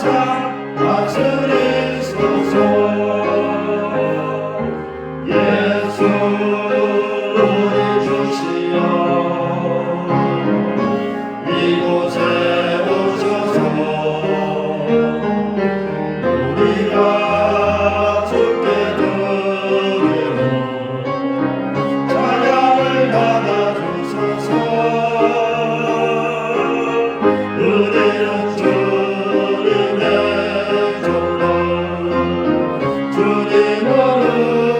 항상 다스리소서. 예수 우리 주시여 이곳에 오셔서 우리가 주께 드리는 찬양을 받아주소서. 은혜는 주님의 종로 주님은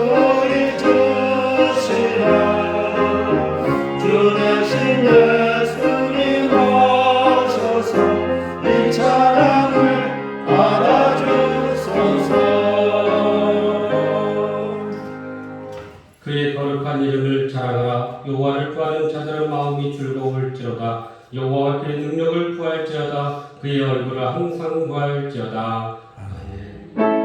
우리 주시라. 주 대신 예수님 오셔서 이 찬양을 받아주소서. 그의 거룩한 이름을 자랑하라. 여호와를 구하는 자들의 마음이 즐거울지로다. 여호와와 그의 능력을 구할지어다. 그의 얼굴을 항상 구할지어다. 아멘.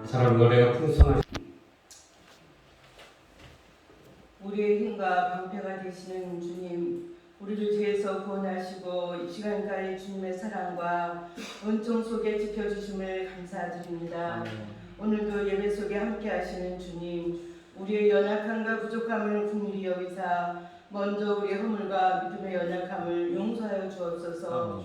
사람 노래가 풍성한 우리의 힘과 방패가 되시는 주님, 우리를 죄에서 구원하시고 이 시간까지 주님의 사랑과 은총 속에 지켜주심을 감사드립니다. 오늘도 예배 속에 함께 하시는 주님, 우리의 연약함과 부족함을 긍휼히 여기사 먼저 우리의 허물과 믿음의 연약함을 용서하여 주옵소서.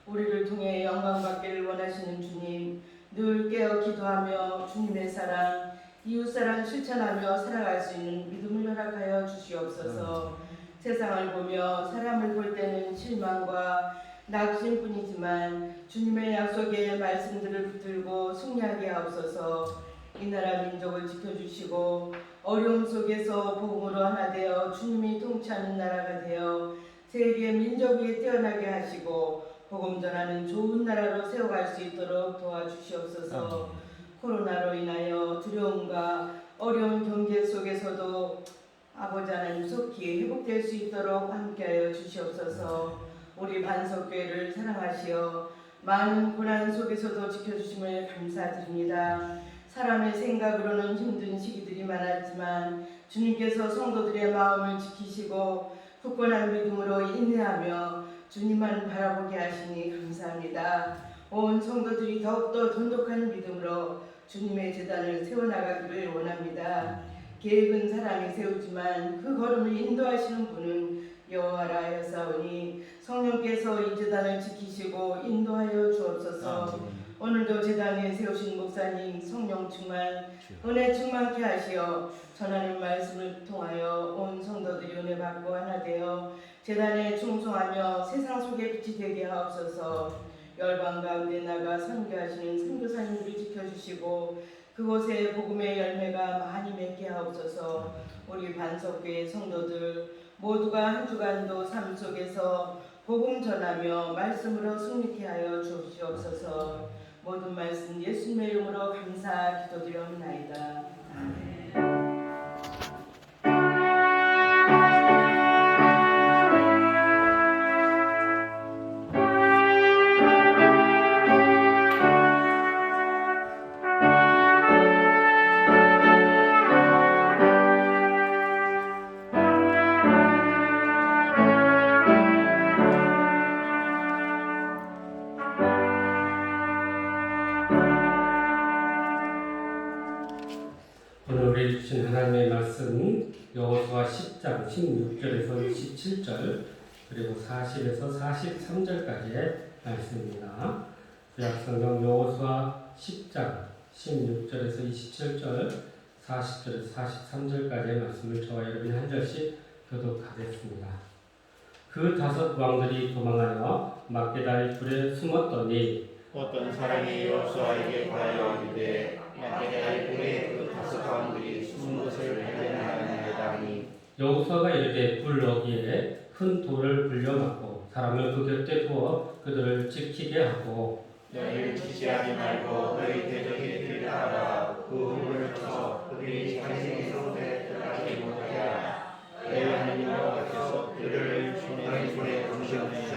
우리를 통해 영광 받기를 원하시는 주님, 늘 깨어 기도하며 주님의 사랑, 이웃사랑 실천하며 살아갈 수 있는 믿음을 허락하여 주시옵소서. 세상을 보며 사람을 볼 때는 실망과 낙심뿐이지만 주님의 약속의 말씀들을 붙들고 승리하게 하옵소서. 이 나라 민족을 지켜주시고 어려움 속에서 복음으로 하나 되어 주님이 통치하는 나라가 되어 세계 민족 위에 태어나게 하시고 복음 전하는 좋은 나라로 세워갈 수 있도록 도와주시옵소서. 코로나로 인하여 두려움과 어려운 경제 속에서도 아버지 하나님 속히 회복될 수 있도록 함께하여 주시옵소서. 우리 반석교회를 사랑하시어 많은 고난 속에서도 지켜주심을 감사드립니다. 사람의 생각으로는 힘든 시기들이 많았지만 주님께서 성도들의 마음을 지키시고 굳건한 믿음으로 인내하며 주님만 바라보게 하시니 감사합니다. 온 성도들이 더욱더 돈독한 믿음으로 주님의 제단을 세워나가기를 원합니다. 계획은 사람이 세우지만 그 걸음을 인도하시는 분은 여호와라 하였사오니 성령께서 이 제단을 지키시고 인도하여 주옵소서. 오늘도 제단에 세우신 목사님 성령 충만, 은혜 충만케 하시어 전하는 말씀을 통하여 온 성도들이 은혜 받고 하나 되어 제단에 충성하며 세상 속에 빛이 되게 하옵소서. 열방 가운데 나가 선교하시는 선교사님들을 지켜주시고 그곳에 복음의 열매가 많이 맺게 하옵소서. 우리 반석교회 성도들 모두가 한 주간도 삶 속에서 복음 전하며 말씀으로 승리케 하여 주옵소서. 모든 말씀 예수님의 이름으로 감사 기도드려옵나이다. 아멘. 오늘 우리 주신 하나님의 말씀은 여호수아 10장 16절에서 27절 그리고 40에서 43절까지의 말씀입니다. 구약성경 여호수아 10장 16절에서 27절 40절에서 43절까지의 말씀을 저와 여러분이 한 절씩 교독하겠습니다. 그 5 왕들이 도망하여 막게다의 굴에 숨었더니 어떤 사람이 여호수아에게 가여 이르되 막게다의 굴에 그 5 왕들이 숨은 것을 발견하였느니라. 여호수아가 이르되 굴러기에 큰 돌을 불려막고 사람을 그 곁에 두어 그들을 지키게 하고 너희를 지시하지 말고 너희 대적의 길을 따라 그 물을 쳐서 그들이 자기 속에 들어가지 못하게 하라. 너희 하나님 여호와께서 그들을 너희 손에 주시옵시고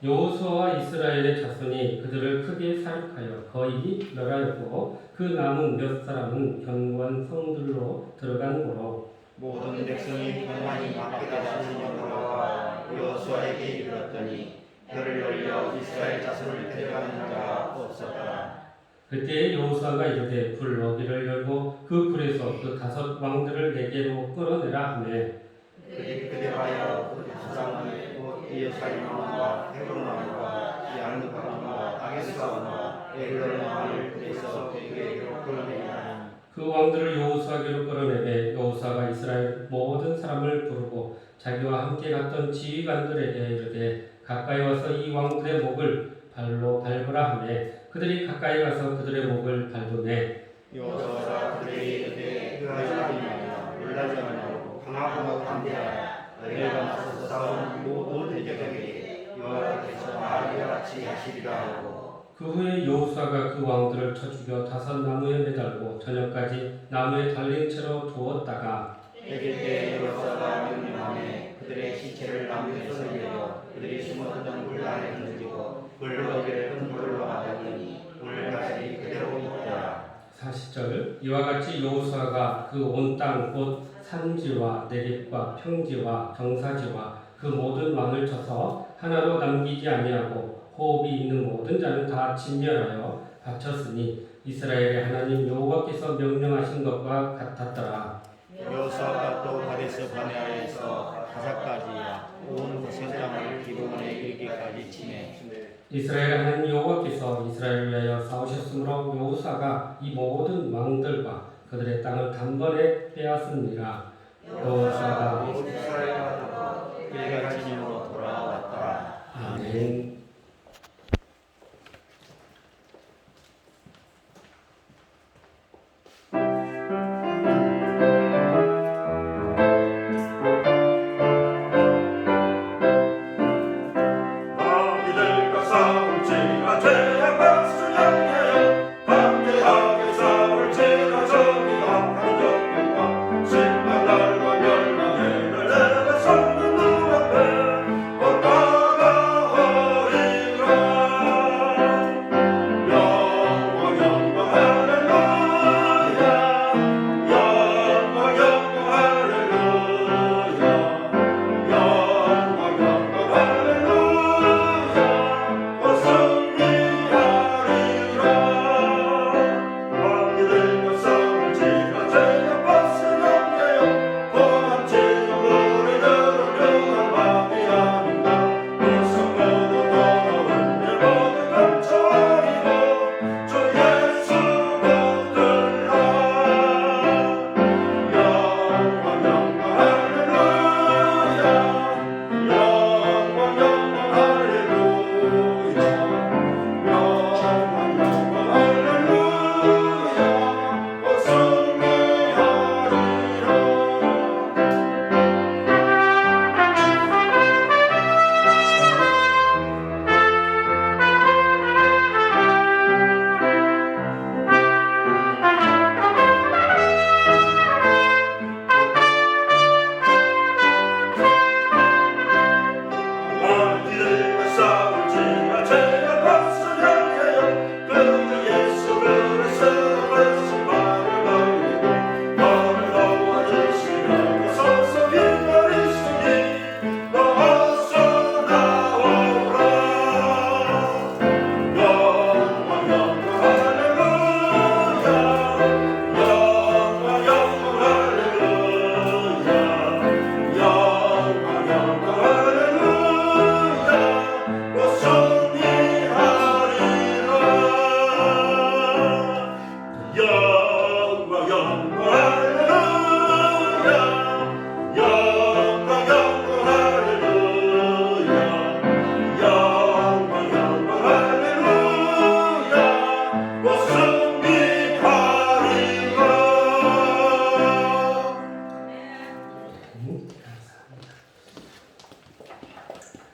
여호수아와 이스라엘의 자손이 그들을 크게 사륙하여 거의 멸하였고 그 남은 몇 사람은 견고한 성들로 들어간 고로 모든 백성이 평안히 밖에다 수진을 돌아와 여호수아에게 이르렀더니 혀를 열려 이스라엘 자손을 데려가는 자가 없었더라. 그때 여호수아가 이르되 굴러기를 열고 그 불에서 그 5 왕들을 내게로 끌어내라 하매 그대하여 그 사람을 예루살렘 왕과 헤브론 왕과 양극 왕과 아게스 왕과 에글론 왕을 그래서 그에게로 끌어내니라. 그 왕들을 여호수아에게로 끌어내매 여호수아가 이스라엘 모든 사람을 부르고 자기와 함께 갔던 지휘관들에게 이르되 가까이 와서 이 왕들의 목을 발로 밟으라 하매 그들이 가까이 가서 그들의 목을 밟으매 여호수아가 그들에게 이르되 그하지 말라 놀라지 말고 강하고 담대하라. 너희가 나서서 싸우는 모든 대적에게 여호와께서 아비와 같이 하시리라 하고 그 후에 여호수아가 그 왕들을 쳐 죽여 5 나무에 매달고 저녁까지 나무에 달린 채로 두었다가 해질 때 여호수아가 명령하매 그들의 시체를 나무에서 내려 그들이 숨었던 물 안에 던지고 굴러기를 큰 돌로 막았더니 물가시 그대로 있더라. 40절 이와 같이 여호수아가 그 온 땅 곧 산지와 내겝과 평지와 경사지와 그 모든 왕을 쳐서 하나도 남기지 아니하고 호흡이 있는 모든 자는 다 진멸하여 바쳤으니 이스라엘의 하나님 여호와께서 명령하신 것과 같았더라. 여호수아가 또 가데스 바네아에서 가사까지야 온 고센 땅을 기브온에 이르기까지 치매 이스라엘 하나님 여호와께서 이스라엘을 위하여 싸우셨으므로 여호수아가 이 모든 왕들과 그들의 땅을 단번에 빼앗으니라. 여호수아가 이스라엘과 길갈진으로 돌아왔더라. 아멘. 마귀들과 싸울지라 죄악을 향하여 담대하게 싸울지라 정의 앞에 적용과 심판 날과 멸망의 내가 서는 눈앞에 걷다가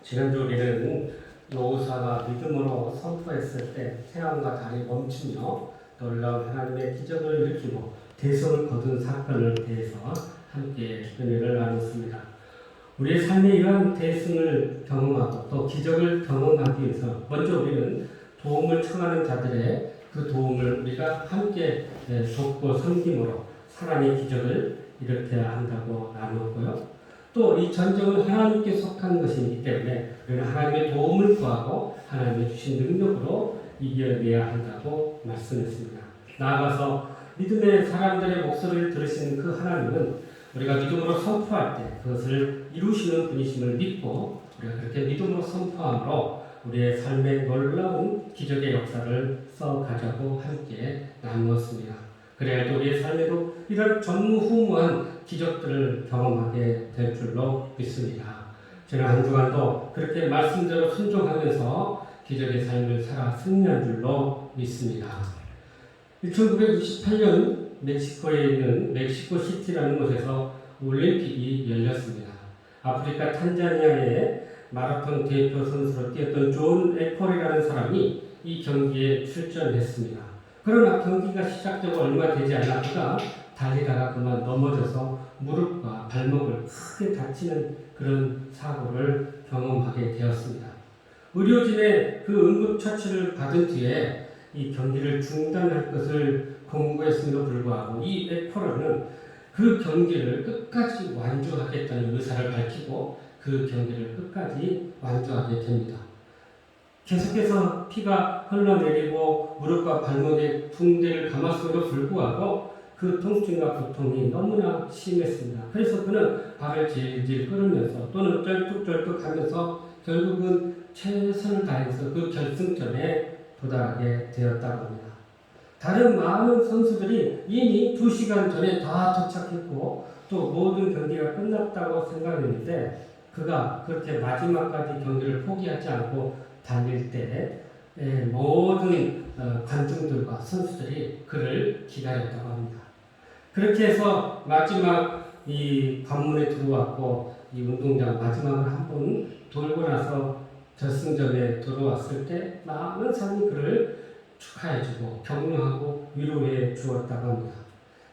지난주 우리는 여호수아가 믿음으로 선포했을 때 태양과 달이 멈추며 놀라운 하나님의 기적을 일으키고 대성을 거둔 사건을 대해서 함께 은혜를 나눴습니다. 우리의 삶에 이러한 대승을 경험하고 또 기적을 경험하기 위해서 먼저 우리는 도움을 청하는 자들의 그 도움을 우리가 함께 돕고 섬김으로 사람의 기적을 일으켜야 한다고 나누었고요. 또 이 전쟁은 하나님께 속한 것이기 때문에 우리는 하나님의 도움을 구하고 하나님의 주신 능력으로 이겨내야 한다고 말씀했습니다. 나아가서 믿음의 사람들의 목소리를 들으시는 그 하나님은 우리가 믿음으로 선포할 때 그것을 이루시는 분이심을 믿고 우리가 그렇게 믿음으로 선포함으로 우리의 삶에 놀라운 기적의 역사를 써가자고 함께 나누었습니다. 그래야 우리의 삶에도 이런 전무후무한 기적들을 경험하게 될 줄로 믿습니다. 지난 한 주간도 그렇게 말씀대로 순종하면서 기적의 삶을 살아 승리한 줄로 믿습니다. 1968년 멕시코에 있는 멕시코시티라는 곳에서 올림픽이 열렸습니다. 아프리카 탄자니아의 마라톤 대표 선수로 뛰었던 존 에콜이라는 사람이 이 경기에 출전했습니다. 그러나 경기가 시작되고 얼마 되지 않아 그가 달리다가 그만 넘어져서 무릎과 발목을 크게 다치는 그런 사고를 경험하게 되었습니다. 의료진의 그 응급처치를 받은 뒤에 이 경기를 중단할 것을 공고했음에도 불구하고 이 에코라는 그 경기를 끝까지 완주하겠다는 의사를 밝히고 그 경기를 끝까지 완주하게 됩니다. 계속해서 피가 흘러내리고 무릎과 발목에 붕대를 감았음에도 불구하고 그 통증과 고통이 너무나 심했습니다. 그래서 그는 발을 질질 끌으면서 또는 쩔뚝쩔뚝하면서 결국은 최선을 다해서 그 결승점에 도달하게 되었다고 합니다. 다른 많은 선수들이 이미 2시간 전에 다 도착했고 또 모든 경기가 끝났다고 생각했는데 그가 그렇게 마지막까지 경기를 포기하지 않고 달릴 때 모든 관중들과 선수들이 그를 기다렸다고 합니다. 그렇게 해서 마지막 이 관문에 들어왔고 이 운동장 마지막을 한번 돌고 나서 결승전에 들어왔을 때 많은 사람이 그를 축하해주고 격려하고 위로해 주었다고 합니다.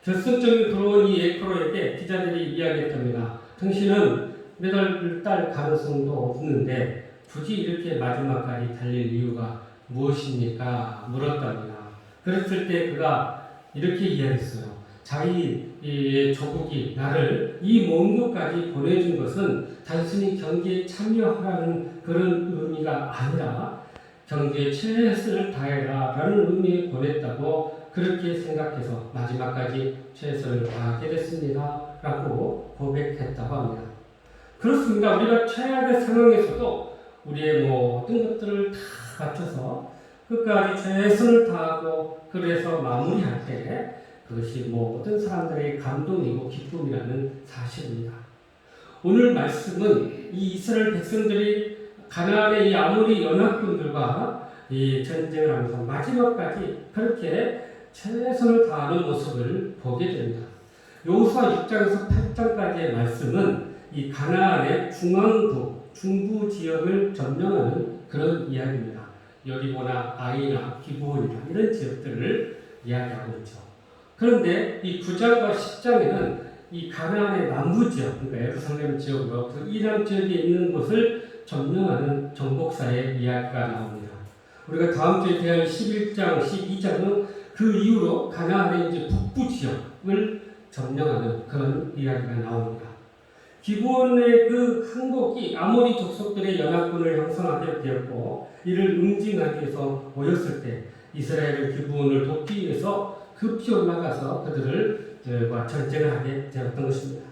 결승점에 들어온 이 에코로에게 기자들이 이야기했답니다. 당신은 메달을 딸 가능성도 없는데 굳이 이렇게 마지막까지 달릴 이유가 무엇입니까? 물었답니다. 그랬을 때 그가 이렇게 이야기했어요. 자기 조국이 나를 이 먼 곳까지 보내준 것은 단순히 경기에 참여하라는 그런 의미가 아니라 경기에 최선을 다해라 라는 의미에 보냈다고 그렇게 생각해서 마지막까지 최선을 다하게 됐습니다 라고 고백했다고 합니다. 그렇습니다. 우리가 최악의 상황에서도 우리의 모든 것들을 다 갖춰서 끝까지 최선을 다하고 그래서 마무리할 때 그것이 모든 사람들의 감동이고 기쁨이라는 사실입니다. 오늘 말씀은 이 이스라엘 백성들이 가나안의 이 아모리 연합군들과 이 전쟁을 하면서 마지막까지 그렇게 최선을 다하는 모습을 보게 됩니다. 여호수아 6장에서 8장까지의 말씀은 이 가나안의 중부 지역을 점령하는 그런 이야기입니다. 여리고나 아이나 기브온이나 이런 지역들을 이야기하고 있죠. 그런데 이 9장과 10장에는 이 가나안의 남부 지역, 그러니까 예루살렘 지역으로 그 이남 지역에 있는 곳을 점령하는 정복사의 이야기가 나옵니다. 우리가 다음 주에 대한 11장, 12장은 그 이후로 가나안의 이제 북부 지역을 점령하는 그런 이야기가 나옵니다. 기브온의 그 항복이 아모리 족속들의 연합군을 형성하게 되었고 이를 응징하기 위해서 모였을 때 이스라엘의 기브온을 돕기 위해서 급히 올라가서 그들과 전쟁을 하게 되었던 것입니다.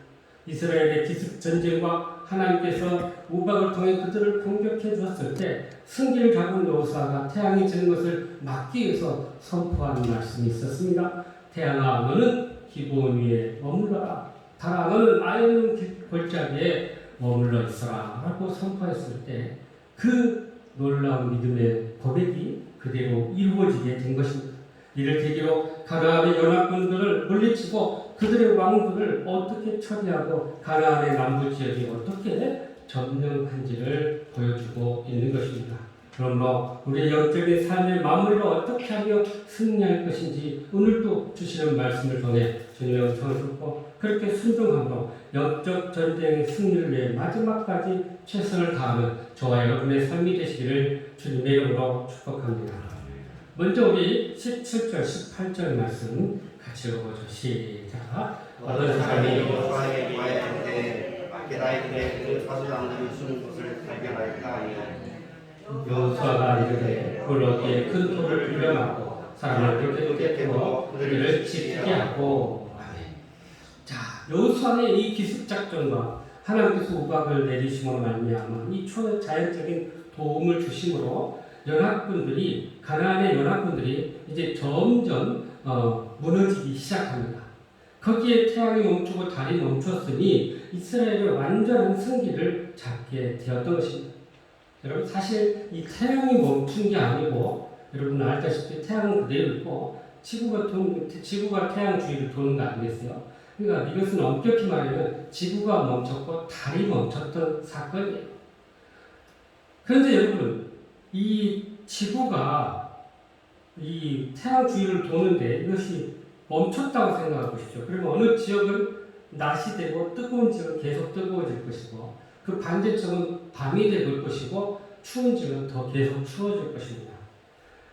이스라엘의 기습 전쟁과 하나님께서 우박을 통해 그들을 공격해 주었을 때 승기를 잡은 여호수아가 태양이 지는 것을 막기 위해서 선포한 말씀이 있었습니다. 태양아 너는 기브온 위에 머물러라. 달아 너는 아연 골짜기에 머물러 있어라 라고 선포했을 때 그 놀라운 믿음의 고백이 그대로 이루어지게 된 것입니다. 이를 계기로 가나안의 연합군들을 물리치고 그들의 왕들을 어떻게 처리하고 가나안의 남부 지역이 어떻게 점령한지를 보여주고 있는 것입니다. 그러므로 우리의 영적인 삶의 마무리를 어떻게 하며 승리할 것인지 오늘도 주시는 말씀을 통해 주님의 음성을 듣고 그렇게 순종함으로 영적 전쟁의 승리를 위해 마지막까지 최선을 다하는 저와 여러분의 삶이 되시기를 주님의 이름으로 축복합니다. 먼저 우리 17절, 18절 말씀 같이 읽어보죠. 시작. 어떤 사람이 여호수아에게 구하였는데 게다이들의 그 사수장들이 숨은 곳을 발견하였다 하니 여호수아가 이르되 그 어디에 큰 돌을 불려놨고 사람을 그렇게 태워 그들을 지키게 하고. 아멘. 자, 여호수아의 이 기습 작전과 하나님께서 우박을 내리심으로 말미암아 이 초자연적인 도움을 주심으로 연합군들이 가나안의 연합군들이 이제 점점 무너지기 시작합니다. 거기에 태양이 멈추고 달이 멈췄으니 이스라엘의 완전한 승기를 잡게 되었던 것입니다. 여러분 사실 이 태양이 멈춘 게 아니고 여러분 알다시피 태양은 그대로 있고 지구가 태양 주위를 도는 거 아니겠어요? 그러니까 이것은 엄격히 말하면 지구가 멈췄고 달이 멈췄던 사건이에요. 그런데 여러분 이 지구가 이 태양 주위를 도는데 이것이 멈췄다고 생각해 보십시오. 그러면 어느 지역은 낮이 되고 뜨거운 지역은 계속 뜨거워질 것이고 그 반대쪽은 밤이 되고 것이고 추운 지역은 더 계속 추워질 것입니다.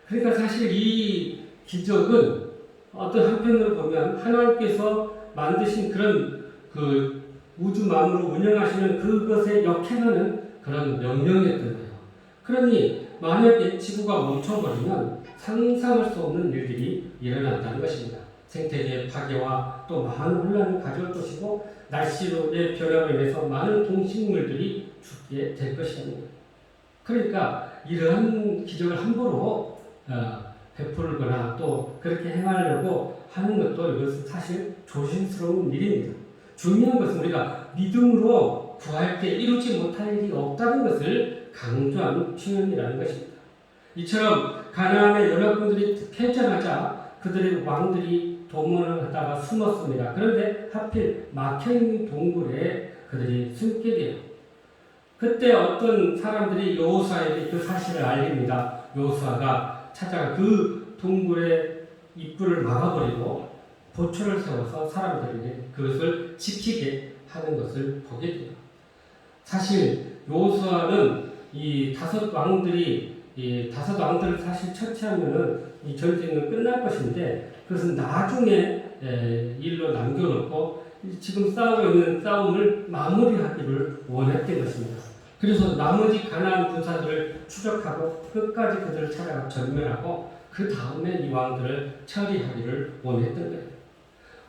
그러니까 사실 이 기적은 어떤 한편으로 보면 하나님께서 만드신 그런 그 우주 만물을 운영하시는 그것에 역행하는 그런 명령이었던 거예요. 그러니 만약에 지구가 멈춰버리면 상상할 수 없는 일들이 일어난다는 것입니다. 생태계의 파괴와 또 많은 혼란을 가져올 것이고 날씨의 변화로 인해서 많은 동식물들이 죽게 될 것입니다. 그러니까 이러한 기적을 함부로 베풀거나 또 그렇게 행하려고 하는 것도 이것은 사실 조심스러운 일입니다. 중요한 것은 우리가 믿음으로 구할 때 이루지 못할 일이 없다는 것을 강조하는 표현이라는 것입니다. 이처럼 가나안의 연합군들이 패전하자 그들의 왕들이 도망을 하다가 숨었습니다. 그런데 하필 막혀있는 동굴에 그들이 숨게 돼요. 그때 어떤 사람들이 여호수아에게 그 사실을 알립니다. 여호수아가 찾아가 그 동굴의 입구를 막아버리고 보초를 세워서 사람들에게 그것을 지키게 하는 것을 보게 돼요. 사실 여호수아는 이 다섯 왕들을 사실 처치하면은 이 전쟁은 끝날 것인데 그것은 나중에 일로 남겨놓고 지금 싸우고 있는 싸움을 마무리하기를 원했던 것입니다. 그래서 나머지 가나안 군사들을 추적하고 끝까지 그들을 찾아가 전멸하고 그 다음에 이 왕들을 처리하기를 원했던 거예요.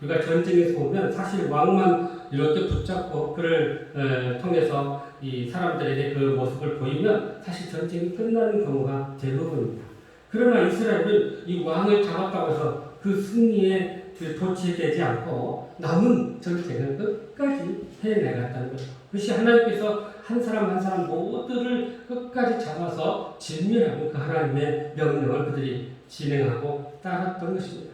우리가 전쟁에서 보면 사실 왕만 이렇게 붙잡고 그를 통해서 이 사람들에게 그 모습을 보이면 사실 전쟁이 끝나는 경우가 대부분입니다. 그러나 이스라엘은 이 왕을 잡았다고 해서 그 승리에 도취되지 않고 남은 전쟁을 끝까지 해내갔다는 거죠. 그것이 하나님께서 한 사람 한 사람 모두를 끝까지 잡아서 진멸하는 그 하나님의 명령을 그들이 진행하고 따랐던 것입니다.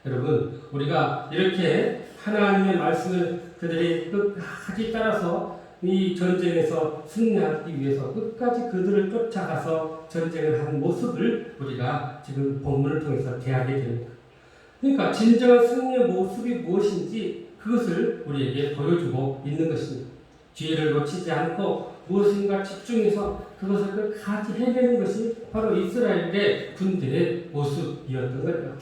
여러분 우리가 이렇게 하나님의 말씀을 그들이 끝까지 따라서 이 전쟁에서 승리하기 위해서 끝까지 그들을 쫓아가서 전쟁을 한 모습을 우리가 지금 본문을 통해서 대하게 됩니다. 그러니까 진정한 승리의 모습이 무엇인지 그것을 우리에게 보여주고 있는 것입니다. 기회를 놓치지 않고 무엇인가 집중해서 그것을 끝까지 해내는 것이 바로 이스라엘의 군대의 모습이었던 거예요.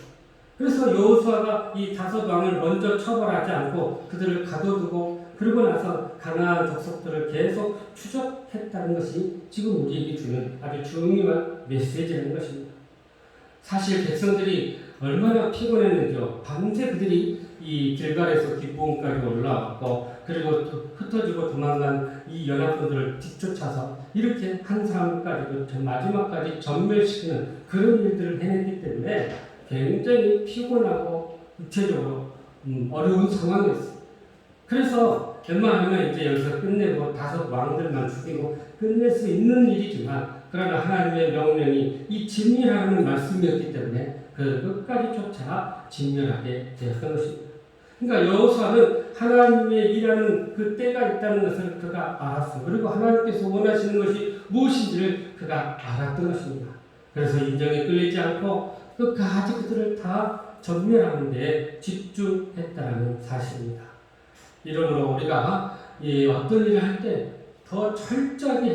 그래서 여호수아가 이 다섯 왕을 먼저 처벌하지 않고 그들을 가둬두고 그러고 나서 가나안 족속들을 계속 추적했다는 것이 지금 우리에게 주는 아주 중요한 메시지라는 것입니다. 사실 백성들이 얼마나 피곤했는지요. 밤새 그들이 이 길갈에서 기브온까지 올라왔고 그리고 또 흩어지고 도망간 이 연합군들을 뒤쫓아서 이렇게 한 사람까지도 마지막까지 전멸시키는 그런 일들을 해냈기 때문에 굉장히 피곤하고 육체적으로 어려운 상황이었어요. 그래서 웬만하면 이제 여기서 끝내고 다섯 왕들만 죽이고 끝낼 수 있는 일이지만 그러나 하나님의 명령이 이 진멸하는 말씀이었기 때문에 그 끝까지 쫓아 진멸하게 되었던 것입니다. 그러니까 여호수아는 하나님의 일하는 그 때가 있다는 것을 그가 알았어. 그리고 하나님께서 원하시는 것이 무엇인지를 그가 알았던 것입니다. 그래서 인정에 끌리지 않고 끝까지 그들을 다 전멸하는 데 집중했다는 사실입니다. 이러므로 우리가 어떤 일을 할 때 더 철저하게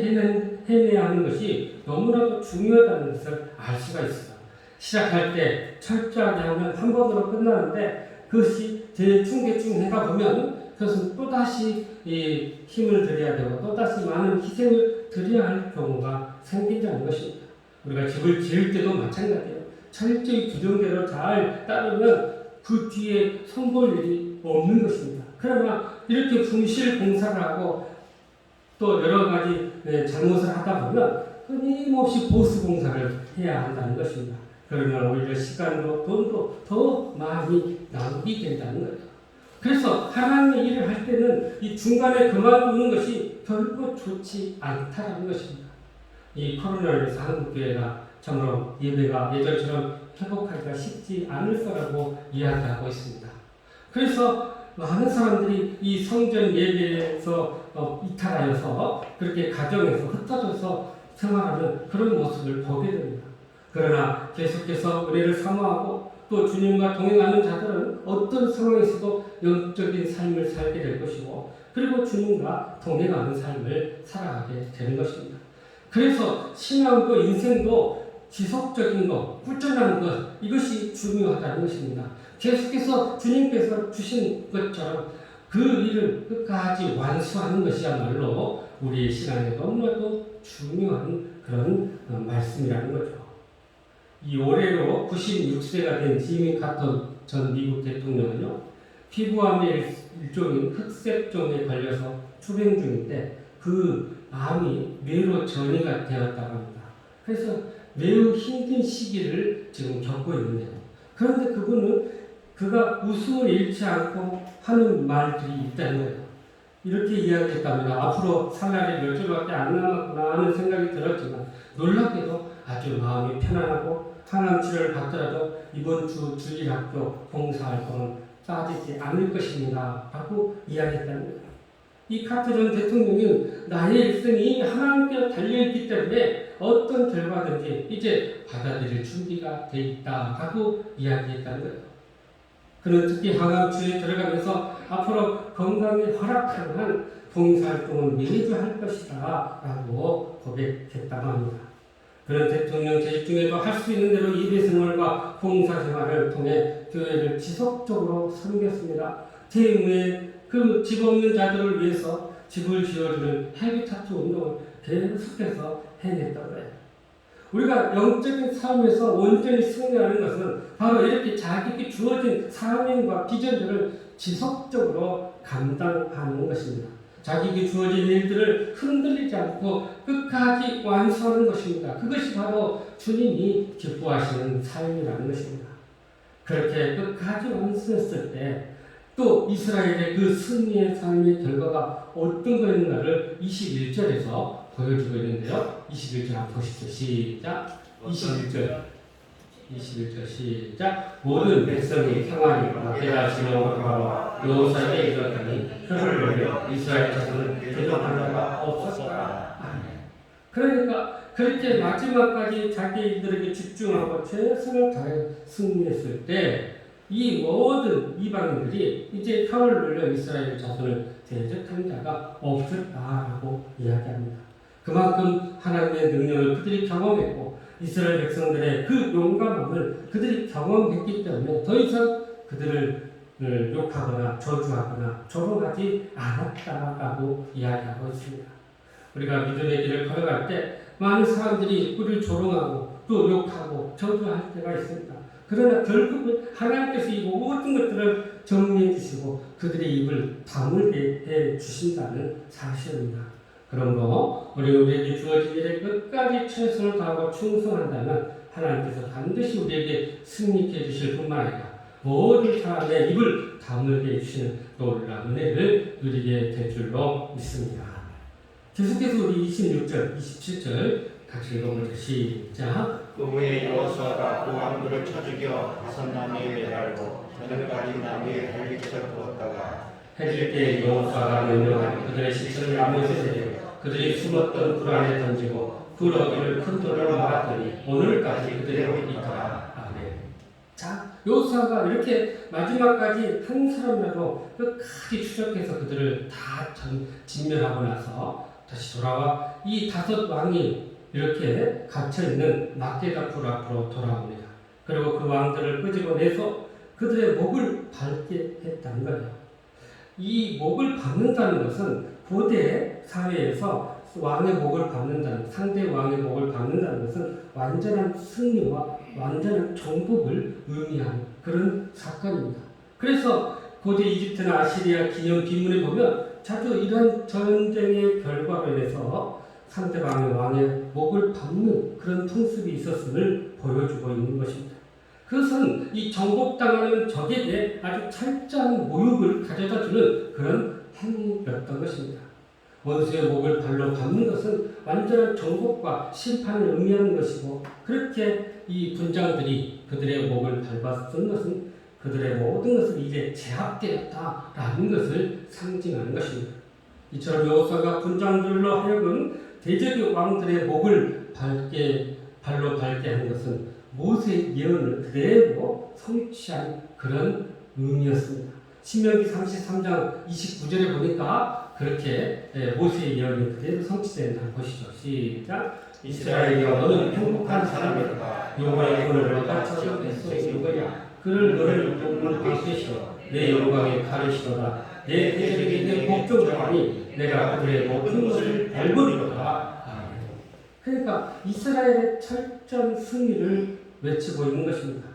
해내야 하는 것이 너무나도 중요하다는 것을 알 수가 있어요. 시작할 때 철저하게 하면 한 번으로 끝나는데 그것이 대충 하다 보면 그것은 또다시 힘을 들여야 되고 또다시 많은 희생을 드려야 할 경우가 생긴다는 것입니다. 우리가 집을 지을 때도 마찬가지예요. 철저히 규정대로 잘 따르면 그 뒤에 손볼 일이 없는 것입니다. 그러나 이렇게 분실 공사를 하고 또 여러 가지 잘못을 하다 보면 끊임없이 보수 공사를 해야 한다는 것입니다. 그러면 오히려 시간도 돈도 더 많이 낭비된다는 거예요. 그래서 하나님의 일을 할 때는 이 중간에 그만두는 것이 결코 좋지 않다는 것입니다. 이 코로나로 인해서 한국교회가 참으로 예배가 예전처럼 회복하기가 쉽지 않을 거라고 이야기하고 있습니다. 그래서 많은 사람들이 이 성전 예배에서 이탈하여서 그렇게 가정에서 흩어져서 생활하는 그런 모습을 보게 됩니다. 그러나 계속해서 은혜를 사모하고 또 주님과 동행하는 자들은 어떤 상황에서도 영적인 삶을 살게 될 것이고 그리고 주님과 동행하는 삶을 살아가게 되는 것입니다. 그래서 신앙도 인생도 지속적인 것, 꾸준한 것 이것이 중요하다는 것입니다. 계속해서 주님께서 주신 것처럼 그 일을 끝까지 완수하는 것이야말로 우리의 신앙에 너무나도 중요한 그런 말씀이라는 거죠. 이 올해로 96세가 된 지미 카터 전 미국 대통령은요, 피부암의 일종인 흑색종에 걸려서 투병 중인데 그 암이 뇌로 전이가 되었다고 합니다. 그래서 매우 힘든 시기를 지금 겪고 있는데요. 그런데 그가 웃음을 잃지 않고 하는 말들이 있다는 거예요. 이렇게 이야기했답니다. 앞으로 살 날이 몇 주밖에 안 남았구나 하는 생각이 들었지만 놀랍게도 아주 마음이 편안하고 항암 치료를 받더라도 이번 주 주일학교 봉사활동은 빠지지 않을 것입니다. 라고 이야기했다는 거예요. 이 카터 전 대통령은 나의 일생이 하나님께 달려있기 때문에 어떤 결과든지 이제 받아들일 준비가 돼 있다 라고 이야기했다는 거예요. 그는 특히 항암 치료에 들어가면서 앞으로 건강에 허락하는 한 봉사활동은 매주 할 것이다 라고 고백했다고 합니다. 그런 대통령 재직 중에도 할 수 있는 대로 예배 생활과 봉사 생활을 통해 교회를 지속적으로 섬겼습니다. 퇴임 그 집 없는 자들을 위해서 집을 지어주는 헤비타트 운동을 계속해서 해냈던 거예요. 우리가 영적인 삶에서 온전히 승리하는 것은 바로 이렇게 자기에게 주어진 사명과 비전들을 지속적으로 감당하는 것입니다. 자기에게 주어진 일들을 흔들리지 않고 끝까지 완수하는 것입니다. 그것이 바로 주님이 기뻐하시는 삶이라는 것입니다. 그렇게 끝까지 완수했을 때 또 이스라엘의 그 승리의 삶의 결과가 어떤 거였는가를 21절에서 보여주고 있는데요. 21절 한번 보시죠. 시작. 21절 시작. 모든 백성이 평안히 대다시로 바로 여호수아에게 이르렀더니 혀를 놀려 이스라엘 자손은 대적한 자가 없었다. 그러니까 그렇게 마지막까지 자기들에게 집중하고 최선을 다해 승리했을 때 이 모든 이방인들이 이제 혀를 놀려 이스라엘 자손을 대적한 자가 없었다라고 이야기합니다. 그만큼 하나님의 능력을 그들이 경험했고 이스라엘 백성들의 그 용감함을 그들이 경험했기 때문에 더 이상 그들을 욕하거나 저주하거나 조롱하지 않았다라고 이야기하고 있습니다. 우리가 믿음의 길을 걸어갈 때 많은 사람들이 우리를 조롱하고 또 욕하고 저주할 때가 있습니다. 그러나 결국은 하나님께서 이 모든 것들을 정리해 주시고 그들의 입을 다물게 해 주신다는 사실입니다. 그러므로 우리에게 주어진 일에 끝까지 최선을 다하고 충성한다면 하나님께서 반드시 우리에게 승리케 해주실 뿐만 아니라 모든 사람의 입을 다물게 해주시는 놀라운 은혜를 누리게 될 줄로 믿습니다. 계속해서 우리 26절, 27절 같이 읽어보죠. 시작. 그 후에 여호수아가 그 왕들을 쳐 죽여 다섯 나무에 매달고 저녁까지 나무 위에 달리쳐 두었다가 해질 때 여호수아가 명령하여 그들의 시체를 나무에 내려 그들이 숨었던 굴 안에 던지고 굴 어귀를 큰 돌로 막았더니 오늘까지 그대로 있더라. 아멘. 자, 여호수아가 이렇게 마지막까지 한 사람이라도 끝까지 추적해서 그들을 다 진멸하고 나서 다시 돌아와 이 5 왕이 이렇게 갇혀있는 막게다 굴 앞으로 돌아옵니다. 그리고 그 왕들을 끄집어내서 그들의 목을 밟게 했다는 거예요. 이 목을 밟는다는 것은 고대 사회에서 왕의 목을 밟는다는, 상대 왕의 목을 밟는다는 것은 완전한 승리와 완전한 정복을 의미하는 그런 사건입니다. 그래서 고대 이집트나 아시리아 기념 비문에 보면 자주 이런 전쟁의 결과로 인해서 상대방의 왕의 목을 밟는 그런 풍습이 있었음을 보여주고 있는 것입니다. 그것은 이 정복당하는 적에게 아주 철저한 모욕을 가져다 주는 그런 행위였던 것입니다. 원수의 목을 발로 밟는 것은 완전한 정복과 심판을 의미하는 것이고, 그렇게 이 군장들이 그들의 목을 밟았던 것은 그들의 모든 것을 이제 제압되었다라는 것을 상징하는 것입니다. 이처럼 여호수아가 군장들로 하여금 대적의 왕들의 목을 발로 밟게 하는 것은 모세의 예언을 그대로 성취한 그런 의미였습니다. 신명기 33장 29절에 보니까 그렇게 모세의 예언이 그대로 성취된다는 것이죠. 시작. 이스라엘이여 너는 행복한 사람이다. 여호와의 손을 너가 찾아내서 거야. 그를 너를 돕는 방패시로 내 영광의 가르시로다. 내 대적에게 내 복종하니 내가 그들의 높은 것을 밟으리로다. 그러니까 이스라엘의 철저한 승리를 외치고 있는 것입니다.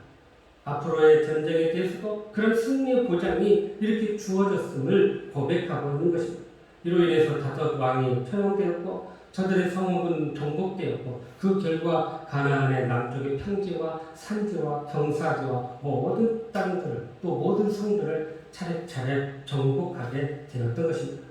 앞으로의 전쟁에 대해서도 그런 승리의 보장이 이렇게 주어졌음을 고백하고 있는 것입니다. 이로 인해서 5 왕이 처형되었고 저들의 성읍은 정복되었고 그 결과 가나안의 남쪽의 평지와 산지와 경사지와 모든 땅들을 또 모든 성들을 차례차례 정복하게 되었던 것입니다.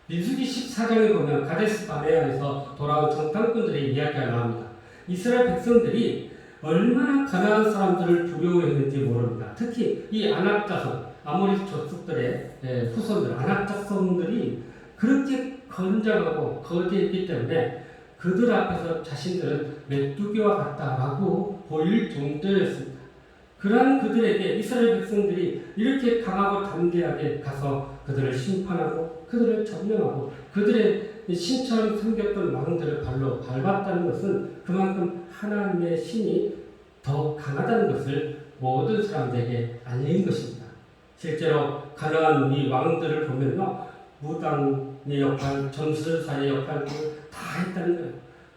민수기 14장에 보면 가데스 바네아에서 돌아온 정탐꾼들의 이야기가 나옵니다. 이스라엘 백성들이 얼마나 가나안 사람들을 두려워했는지 모릅니다. 특히 이 아낙 자손, 아모리 족속들의 후손들, 아낙 자손들이 그렇게 건장하고 거대했기 때문에 그들 앞에서 자신들은 메뚜기와 같다라고 보일 정도였습니다. 그러한 그들에게 이스라엘 백성들이 이렇게 강하고 담대하게 가서 그들을 심판하고 그들을 점령하고 그들의 신처럼 섬겼던 왕들을 발로 밟았다는 것은 그만큼 하나님의 신이 더 강하다는 것을 모든 사람들에게 알린 것입니다. 실제로 가나안 이 왕들을 보면요, 무당의 역할, 전술사의 역할을 다 했다는 거예요.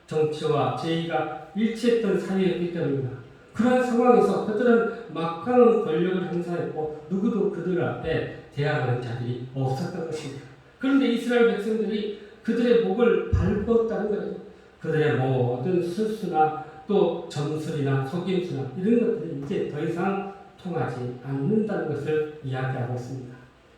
정치와 제의가 일치했던 사회였기 때문입니다. 그런 상황에서 그들은 막강한 권력을 행사했고 누구도 그들 앞에 대항하는 자들이 없었던 것입니다. 그런데 이스라엘 백성들이 그들의 목을 밟았다는 거예요. 그들의 모든 술수나 또 점술이나 속임수나 이런 것들이 이제 더 이상 통하지 않는다는 것을 이야기하고 있습니다.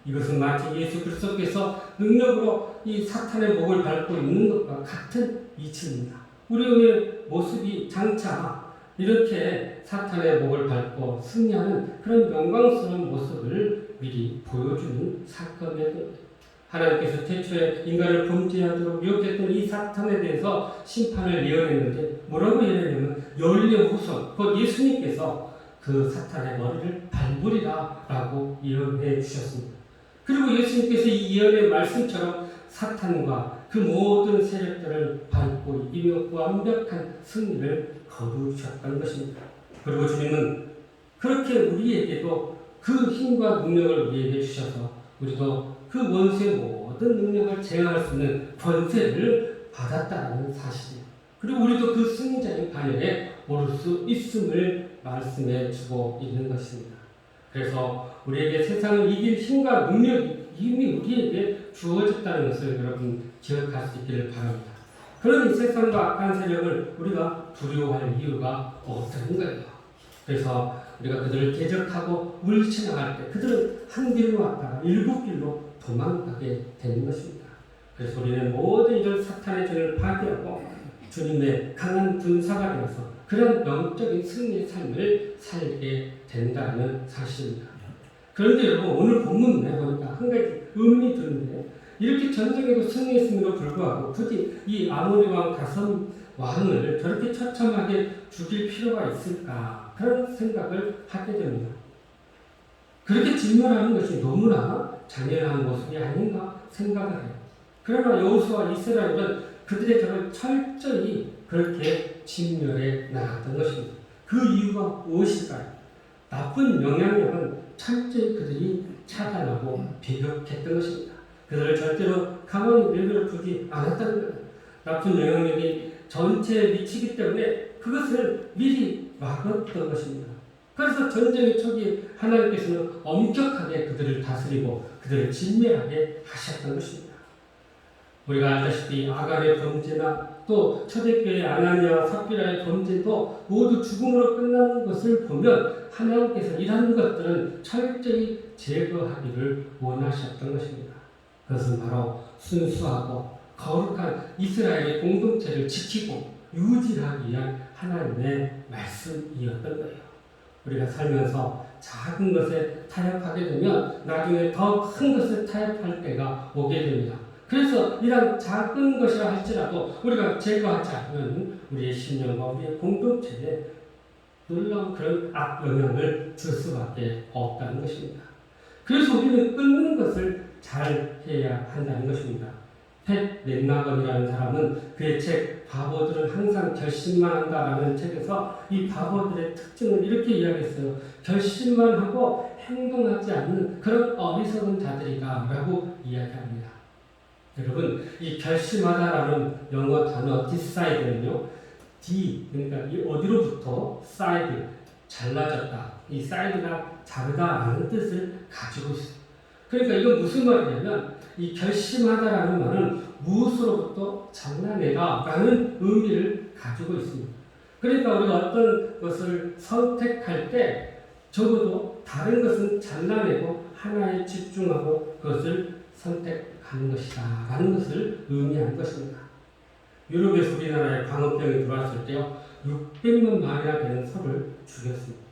이것은 마치 예수 그리스도께서 능력으로 이 사탄의 목을 밟고 있는 것과 같은 이치입니다. 우리의 모습이 장차 이렇게 사탄의 목을 밟고 승리하는 그런 영광스러운 모습을 미리 보여주는 사건이었던 거예요. 하나님께서 태초에 인간을 범죄하도록 유혹했던 이 사탄에 대해서 심판을 예언했는데 뭐라고 예언했냐면 열의 후손, 곧 예수님께서 그 사탄의 머리를 밟으리라 라고 예언해 주셨습니다. 그리고 예수님께서 이 예언의 말씀처럼 사탄과 그 모든 세력들을 밟고 이기며 완벽한 승리를 거두셨다는 것입니다. 그리고 주님은 그렇게 우리에게도 그 힘과 능력을 우리에게 주셔서 우리도 그 원수의 모든 능력을 제어할 수 있는 권세를 받았다는 사실이에요. 그리고 우리도 그 승리자의 반열에 오를 수 있음을 말씀해 주고 있는 것입니다. 그래서 우리에게 세상을 이길 힘과 능력이 이미 우리에게 주어졌다는 것을 여러분 기억할 수 있기를 바랍니다. 그런 이 세상과 악한 세력을 우리가 두려워할 이유가 없다는 거예요. 그래서 우리가 그들을 대적하고 물리쳐 나갈 때 그들은 한 길로 왔다가 7길로 도망가게 되는 것입니다. 그래서 우리는 모든 이런 사탄의 죄를 파괴하고 주님의 강한 군사가 되어서 그런 영적인 승리의 삶을 살게 된다는 사실입니다. 그런데 여러분 오늘 본문에 보니까 한 가지 의문이 드는데 이렇게 전쟁에도 승리했음에도 불구하고 굳이 이 아모리 왕 다섯 왕을 저렇게 처참하게 죽일 필요가 있을까 그런 생각을 하게 됩니다. 그렇게 진멸하는 것이 너무나 잔인한 모습이 아닌가 생각을 해요. 그러나 여호수아와 이스라엘은 그들의 적을 철저히 그렇게 진멸해 나갔던 것입니다. 그 이유가 무엇일까요? 나쁜 영향력은 철저히 그들이 차단하고 배격했던 것입니다. 그들을 절대로 가만히 내버려 두지 않았다는 거예요. 나쁜 영향력이 전체에 미치기 때문에 그것을 미리 막았던 것입니다. 그래서 전쟁의 초기에 하나님께서는 엄격하게 그들을 다스리고 그들을 진멸하게 하셨던 것입니다. 우리가 알다시피 아간의 범죄나 또 초대교회 아나니아와 삽비라의 범죄도 모두 죽음으로 끝나는 것을 보면 하나님께서 이러한 것들은 철저히 제거하기를 원하셨던 것입니다. 그것은 바로 순수하고 거룩한 이스라엘의 공동체를 지키고 유지하기 위한 하나님의 말씀이었던 거예요. 우리가 살면서 작은 것에 타협하게 되면 나중에 더 큰 것에 타협할 때가 오게 됩니다. 그래서 이런 작은 것이라 할지라도 우리가 제거하지 않으면 우리의 신령과 우리의 공동체에 놀라운 그런 악영향을 줄 수밖에 없다는 것입니다. 그래서 우리는 끊는 것을 잘 해야 한다는 것입니다. 팻 넷나건이라는 사람은 그의 책 바보들은 항상 결심만 한다라는 책에서 이 바보들의 특징을 이렇게 이야기했어요. 결심만 하고 행동하지 않는 그런 어리석은 자들이다 라고 이야기합니다. 여러분 이 결심하다라는 영어 단어 decide는요. D 그러니까 이 어디로부터 side 잘라졌다. 이 side가 자르다라는 뜻을 가지고 있어요. 그러니까 이건 무슨 말이냐면 이 결심하다라는 말은 무엇으로부터 잘라내다라는 의미를 가지고 있습니다. 그러니까 우리가 어떤 것을 선택할 때 적어도 다른 것은 잘라내고 하나에 집중하고 그것을 선택하는 것이다 라는 것을 의미하는 것입니다. 유럽에서 우리나라에 광우병이 들어왔을 때요 600만 마리나 되는 소를 죽였습니다.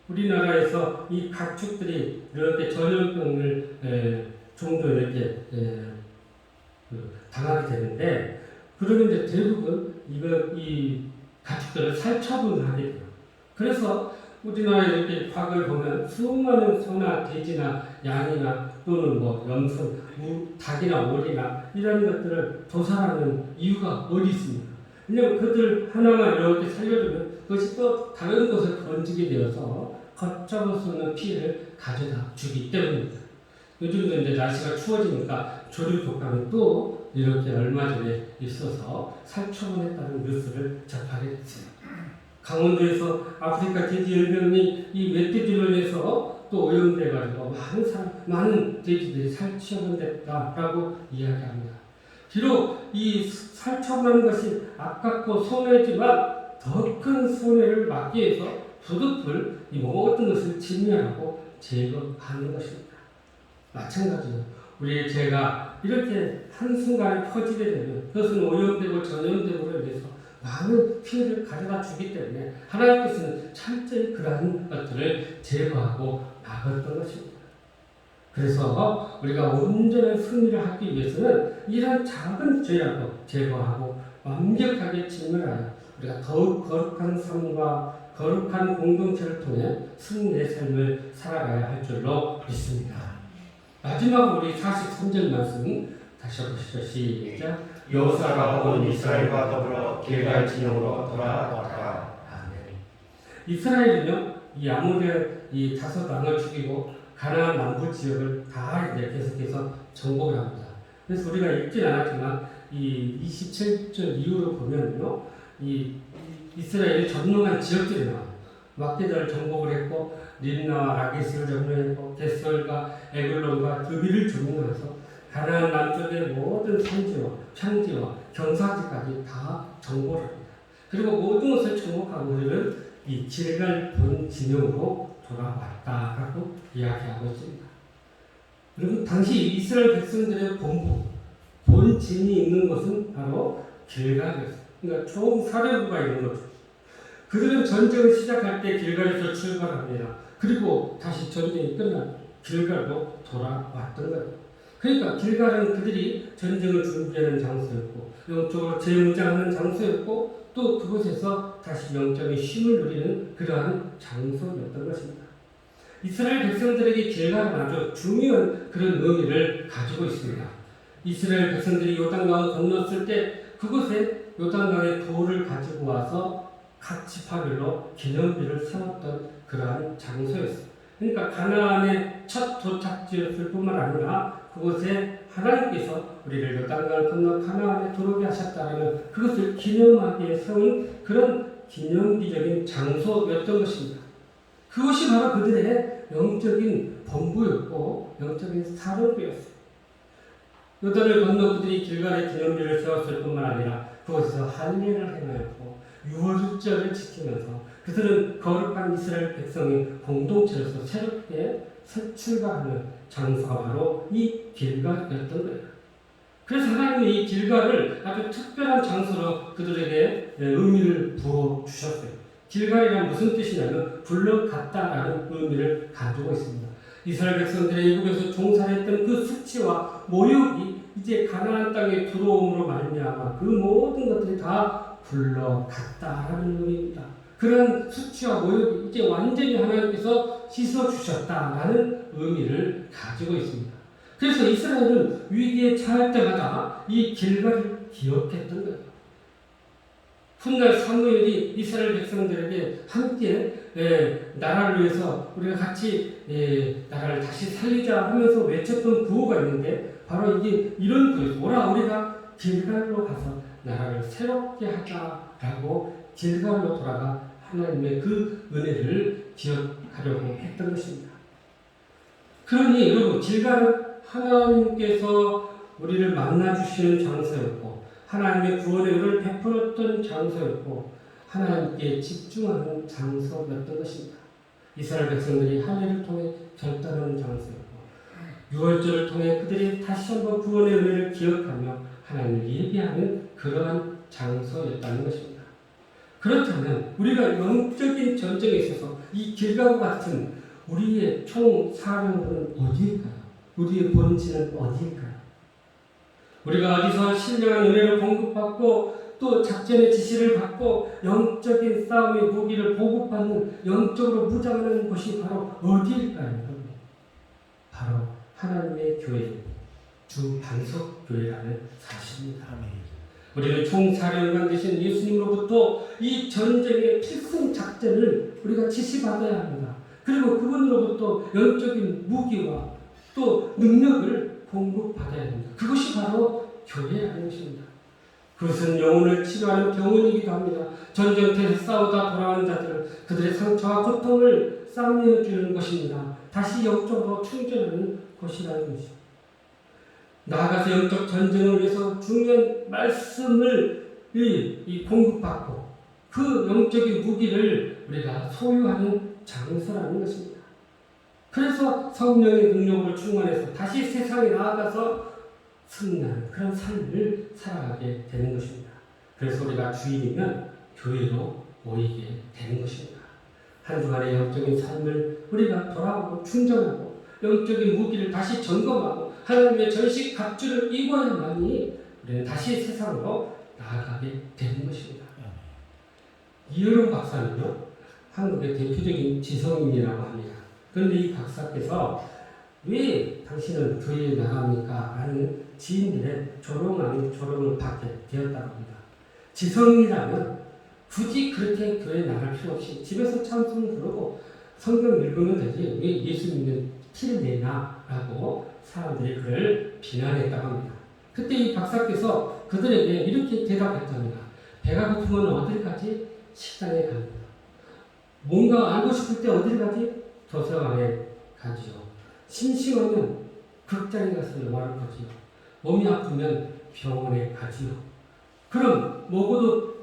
우리나라에서 이 가축들이 이렇게 전염병을 정도 이렇게 당하게 되는데 그러면 이제 대부분 이 가축들을 살처분하게 돼요. 그래서 우리나라에 이렇게 과거를 보면 수많은 소나 돼지나 양이나 또는 뭐 염소, 닭이나 오리나 이런 것들을 도살하는 이유가 어디 있습니까? 왜냐하면 그들 하나만 이렇게 살려주면 그것이 또 다른 곳에 번지게 되어서 걷잡을 수 없는 피해를 가져다 주기 때문입니다. 요즘도 이제 날씨가 추워지니까 조류 독감이 또 이렇게 얼마 전에 있어서 살처분했다는 뉴스를 접하게 됐어요. 강원도에서 아프리카 돼지열병이 이 멧돼지로 인해서 또 오염돼가지고 많은 돼지들이 살처분됐다라고 이야기합니다. 비록 이 살처분하는 것이 아깝고 손해지만 더 큰 손해를 막기 위해서 부득불 이 모든 것을 진멸하고 제거하는 것입니다. 마찬가지로 우리의 죄가 이렇게 한순간에 퍼지게 되면 그것은 오염되고 전염됨으로 인해서 많은 피해를 가져다 주기 때문에 하나님께서는 철저히 그러한 것들을 제거하고 막았던 것입니다. 그래서 우리가 온전한 승리를 하기 위해서는 이런 작은 죄라도 제거하고 완벽하게 진멸하여 우리가 더욱 거룩한 삶과 거룩한 공동체를 통해 승리의 삶을 살아가야 할 줄로 믿습니다. 마지막으로 우리 43절 말씀 다시 보시죠. 시작. 여호수아가 온 이스라엘과 더불어 길갈 진영으로 돌아왔다. 아멘. 이스라엘은요, 이 아모레 이 다섯 왕을 죽이고 가나안 남부 지역을 다 이제 계속해서 정복을 합니다. 그래서 우리가 읽진 않았지만 이 27절 이후로 보면요, 이 이스라엘이 점령한 지역들이 나와요. 막대다를 정복을 했고 림나와 라기스를 점령했고 게설과 에글론과 드비를 점령해서 가나안 남쪽의 모든 산지와 평지와 경사지까지 다 정복을 합니다. 그리고 모든 것을 정복하고 우리는 이 길갈 본 진영으로 돌아왔다라고 이야기하고 있습니다. 여러분 당시 이스라엘 백성들의 본진이 있는 곳은 바로 길갈이었어요. 그러니까 총 사대부가 있는 거죠. 그들은 전쟁을 시작할 때 길갈에서 출발합니다. 그리고 다시 전쟁이 끝나면 길갈로 돌아왔던 거예요. 그러니까 길갈은 그들이 전쟁을 준비하는 장소였고 영적으로 재무장하는 장소였고 또 그곳에서 다시 영적인 쉼을 누리는 그러한 장소였던 것입니다. 이스라엘 백성들에게 길갈은 아주 중요한 그런 의미를 가지고 있습니다. 이스라엘 백성들이 요단강을 건넜을 때 그곳에 요단강의 돌을 가지고 와서 각 지파별로 기념비를 세웠던 그러한 장소였어요. 그러니까 가나안의 첫 도착지였을 뿐만 아니라 그곳에 하나님께서 우리를 요단강을 건너 가나안에 들어오게 하셨다는 그것을 기념하기에 세운 그런 기념비적인 장소였던 것입니다. 그것이 바로 그들의 영적인 본부였고 영적인 사령부였어요. 요단을 건너 그들이 길갈에 기념비를 세웠을 뿐만 아니라 그곳에서 할례를 행하였고 유월절을 지키면서 그들은 거룩한 이스라엘 백성의 공동체로서 새롭게 새 출발하는 장소가 바로 이 길갈이었던 거예요. 그래서 하나님은 이 길갈을 아주 특별한 장소로 그들에게 의미를 부어주셨어요. 길갈이란 무슨 뜻이냐면 불러갔다라는 의미를 가지고 있습니다. 이스라엘 백성들이 애굽에서 종살했던 그 수치와 모욕이 이제 가나안 땅에 들어옴으로 말미암아 그 모든 것들이 다 불러갔다라는 의미입니다. 그런 수치와 모욕이 이제 완전히 하나님께서 씻어주셨다라는 의미를 가지고 있습니다. 그래서 이스라엘은 위기에 처할 때마다 이 길갈을 기억했던 거예요. 훗날 사무엘이 이스라엘 백성들에게 함께 나라를 위해서 우리가 같이 나라를 다시 살리자 하면서 외쳤던 구호가 있는데 바로 이게 이런 구호예요. 오라 우리가 길갈로 가서 나라를 새롭게 하자라고 길갈로 돌아가 하나님의 그 은혜를 기억하려고 했던 것입니다. 그러니 여러분 길갈은 하나님께서 우리를 만나주시는 장소였고 하나님의 구원의 은혜를 베풀었던 장소였고 하나님께 집중하는 장소였던 것입니다. 이스라엘 백성들이 할례를 통해 결단하는 장소였고 유월절을 통해 그들이 다시 한번 구원의 은혜를 기억하며 하나님을 예배하는 그러한 장소였다는 것입니다. 그렇다면 우리가 영적인 전쟁에 있어서 이 길갈과 같은 우리의 총 사령부는 어디일까요? 우리의 본질은 어디일까요? 우리가 어디서 신령한 은혜를 공급받고 또 작전의 지시를 받고 영적인 싸움의 무기를 보급받는 영적으로 무장하는 곳이 바로 어디일까요? 바로 하나님의 교회, 주 반석교회라는 사실입니다. 우리는 총사령관 되신 예수님으로부터 이 전쟁의 필승 작전을 우리가 지시받아야 합니다. 그리고 그분으로부터 영적인 무기와 또 능력을 공급받아야 합니다. 그것이 바로 교회라는 것입니다. 그것은 영혼을 치료하는 병원이기도 합니다. 전쟁터에서 싸우다 돌아오는 자들, 그들의 상처와 고통을 싸매어 주는 것입니다. 다시 영적으로 충전하는 곳이라는 것이죠. 나아가서 영적 전쟁을 위해서 중요한 말씀을 공급받고 그 영적인 무기를 우리가 소유하는 장소라는 것입니다. 그래서 성령의 능력을 충만해서 다시 세상에 나아가서 승리하는 그런 삶을 살아가게 되는 것입니다. 그래서 우리가 주일이면 교회로 모이게 되는 것입니다. 한 주간의 영적인 삶을 우리가 돌아보고 충전하고 영적인 무기를 다시 점검하고 하나님의 전식 갑주를 입어야만이 우리는 다시 세상으로 나아가게 되는 것입니다. 이효령 박사는요, 한국의 대표적인 지성인이라고 합니다. 그런데 이 박사께서 왜 당신은 교회에 나갑니까? 라는 지인들의 조롱을 받게 되었다고 합니다. 지성인이라면 굳이 그렇게 교회에 나갈 필요 없이 집에서 찬송 부르고 성경 읽으면 되지 왜 예수 믿는 티를 내냐? 라고 사람들이 그를 비난했다고 합니다. 그때 이 박사께서 그들에게 이렇게 대답했답니다. 배가 고프면 어딜 가지? 식당에 갑니다. 뭔가 알고 싶을 때 어딜 가지? 도서관에 가지요. 심심하면 극장에 가서 영화를 보지요. 몸이 아프면 병원에 가지요. 그럼 먹어도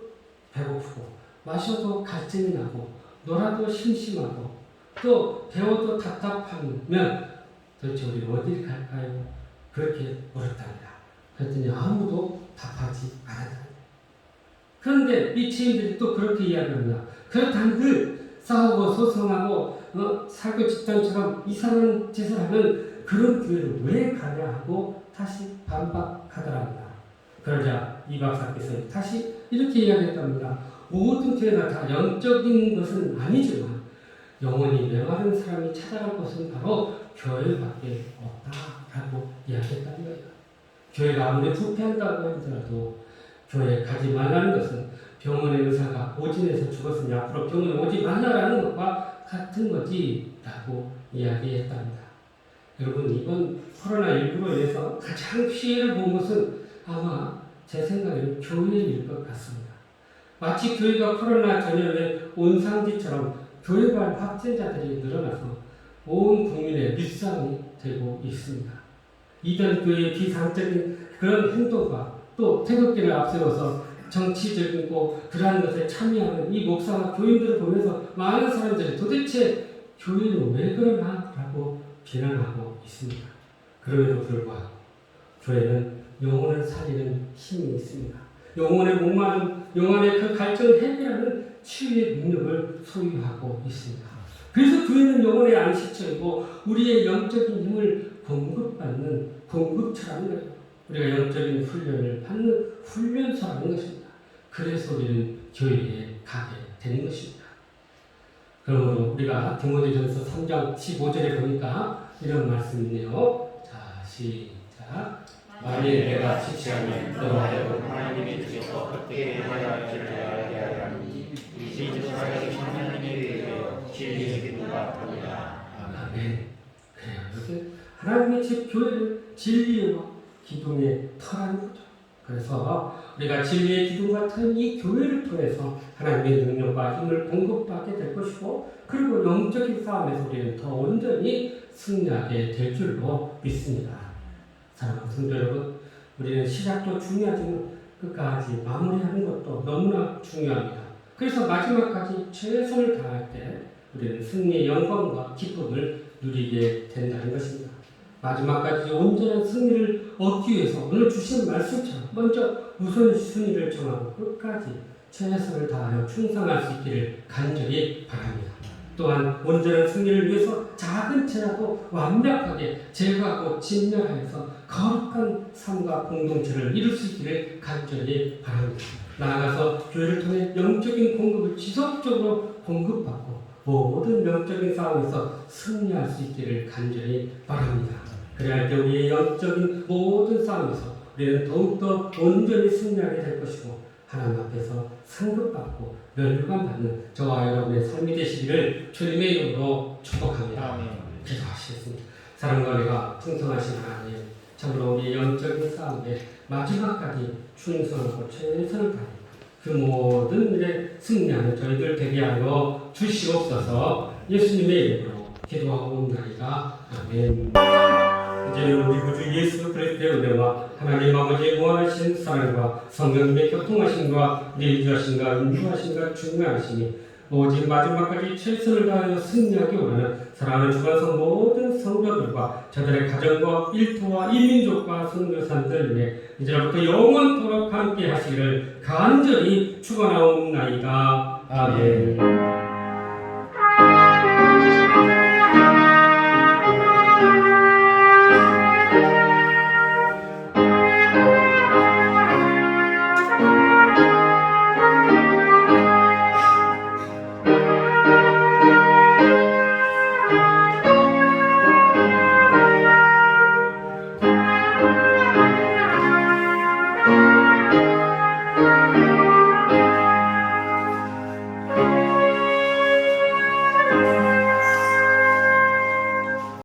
배고프고 마셔도 갈증이 나고 놀아도 심심하고 또 배워도 답답하면 도대체 우리 어딜 갈까요? 그렇게 물었답니다. 그랬더니 아무도 답하지 않았답니다. 그런데 이 지인들이 또 그렇게 이야기합니다. 그렇다면 늘 싸우고 소송하고 살고 집단처럼 이상한 짓을 하는 그런 교회를 왜 가냐 하고 다시 반박하더랍니다. 그러자 이 박사께서 다시 이렇게 이야기했답니다. 모든 교회가 다 영적인 것은 아니지만 영원히 메마른 사람이 찾아갈 곳은 바로 교회밖에 없다라고 이야기했다는 거예요. 교회가 아무리 부패한다고 하더라도 교회에 가지 말라는 것은 병원의 의사가 오진에서 죽었으니 앞으로 병원에 오지 말라라는 것과 같은 거지라고 이야기했답니다. 여러분, 이번 코로나19로 인해서 가장 피해를 본 것은 아마 제 생각에는 교회일 것 같습니다. 마치 교회가 코로나 전염의 온상지처럼 교회관 확진자들이 늘어나서 온 국민의 밀상이 되고 있습니다. 이단 교회의 비상적인 그런 행동과 또 태극기를 앞세워서 정치적이고 그러한 것에 참여하는 이 목사와 교인들을 보면서 많은 사람들이 도대체 교회는 왜 그러나? 라고 비난하고 있습니다. 그럼에도 불구하고 교회는 영혼을 살리는 힘이 있습니다. 영혼의 목마름, 영혼의 그 갈증을 해결하는 치유의 능력을 소유하고 있습니다. 그래서 교회는 영혼의 안식처이고 우리의 영적인 힘을 공급받는 공급처라는 거예요. 우리가 영적인 훈련을 받는 훈련소라는 것입니다. 그래서 우리는 교회에 가게 되는 것입니다. 그러므로 우리가 디모데전서 3장 15절에 보니까 이런 말씀이 있네요. 자, 시작. 만일 내가 지체하면 너로 하여금 하나님의 뜻에서 어떻게 해야 할지를 알게 하리니 이제 사역이 하나님에 대해 진리의 기도가 답이다. 아멘. 그래요. 이렇게 하나님의 집 교회를 진리와 기둥의 터라는 거죠. 그래서 우리가 진리의 기둥과 터인 이 교회를 통해서 하나님의 능력과 힘을 공급받게 될 것이고, 그리고 영적인 싸움에서 우리는 더 온전히 승리하게 될 줄로 믿습니다. 사랑하는 성도 여러분, 우리는 시작도 중요하지만 끝까지 마무리하는 것도 너무나 중요합니다. 그래서 마지막까지 최선을 다할 때 우리는 승리의 영광과 기쁨을 누리게 된다는 것입니다. 마지막까지 온전한 승리를 얻기 위해서 오늘 주신 말씀처럼 먼저 우선순위를 정하고 끝까지 최선을 다하여 충성할 수 있기를 간절히 바랍니다. 또한 온전한 승리를 위해서 작은 죄라도 완벽하게 제거하고 진멸하여서 거룩한 삶과 공동체를 이룰 수 있기를 간절히 바랍니다. 나아가서 교회를 통해 영적인 공급을 지속적으로 공급받고 모든 영적인 싸움에서 승리할 수 있기를 간절히 바랍니다. 그래야 할 때 우리의 영적인 모든 싸움에서 우리는 더욱더 온전히 승리하게 될 것이고 하나님 앞에서 상급받고 멸관받는 저와 여러분의 삶이 되시기를 주님의 이름으로 축복합니다. 기도하시겠습니다. 사랑과 은혜가 풍성하신 하나님, 참으로 우리의 영적인 싸움에 마지막까지 충성하고 최선을 다해 그 모든 일에 승리하는 저희들 되게 하여 주시옵소서. 예수님의 이름으로 기도하고 온다이다. 아멘. 이제는 우리 구주 예수 그리스도의 은혜와 하나님 아버지의 무한하신 사랑과 성령님의 교통하심과 내주하심과 인도하심과 중매하심이 오직 마지막까지 최선을 다하여 승리하기 원하는 사랑하는 주관성 모든 성도들과 저들의 가정과 일터와 이민족과 선교사들 위해 이제부터 영원토록 함께 하시기를 간절히 축원하옵나이다. 아멘.